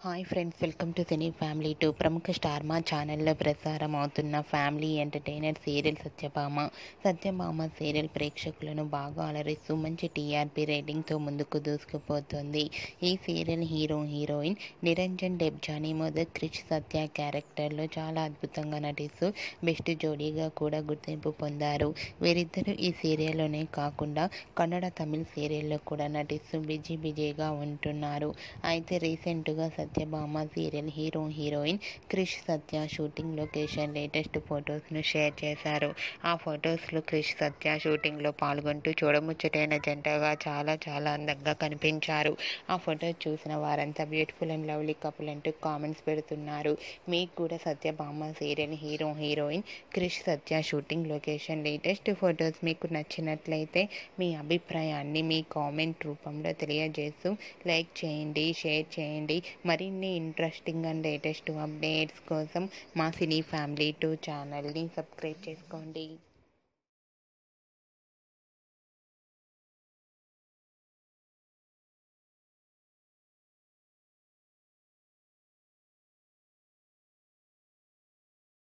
Hi friends, welcome to cine family 2. ప్రముఖ star మా ఛానల్లో ప్రసారం అవుతున్న family entertainer serial Satyabhama serial ప్రేక్షకులను బాగా అలరిస్తూ మంచి టీఆర్పీ రేటింగ్తో ముందుకు దూసుకుపోతుంది. ఈ సీరియల్ హీరోయిన్ నిరంజన్ డెబ్జానీ మొదటి క్రిష్ సత్య క్యారెక్టర్లో చాలా అద్భుతంగా నటిస్తూ బెస్ట్ జోడీగా కూడా గుర్తింపు పొందారు. వీరిద్దరూ ఈ సీరియల్లోనే కాకుండా కన్నడ, తమిళ సీరియల్లో కూడా నటిస్తూ బిజీగా ఉంటున్నారు. అయితే రీసెంట్గా సత్యభామ సీరియల్ హీరోయిన్ క్రిష్ సత్య షూటింగ్ లొకేషన్ లేటెస్ట్ ఫొటోస్ను షేర్ చేశారు. ఆ ఫొటోస్లో క్రిష్ సత్య షూటింగ్లో పాల్గొంటూ చూడముచ్చటైన జంటగా చాలా అందంగా కనిపించారు. ఆ ఫొటోస్ చూసిన వారంతా బ్యూటిఫుల్ అండ్ లవ్లీ కపుల్ అంటూ కామెంట్స్ పెడుతున్నారు. మీకు కూడా సత్యభామ సీరియల్ హీరోయిన్ క్రిష్ సత్య షూటింగ్ లొకేషన్ లేటెస్ట్ ఫొటోస్ మీకు నచ్చినట్లయితే మీ అభిప్రాయాన్ని మీ కామెంట్ రూపంలో తెలియజేస్తూ లైక్ చేయండి, షేర్ చేయండి. మరిన్ని ఇంట్రెస్టింగ్ అండ్ లేటెస్ట్ అప్డేట్స్ కోసం మా సినీ ఫ్యామిలీ 2 ఛానల్ని సబ్స్క్రైబ్ చేసుకోండి.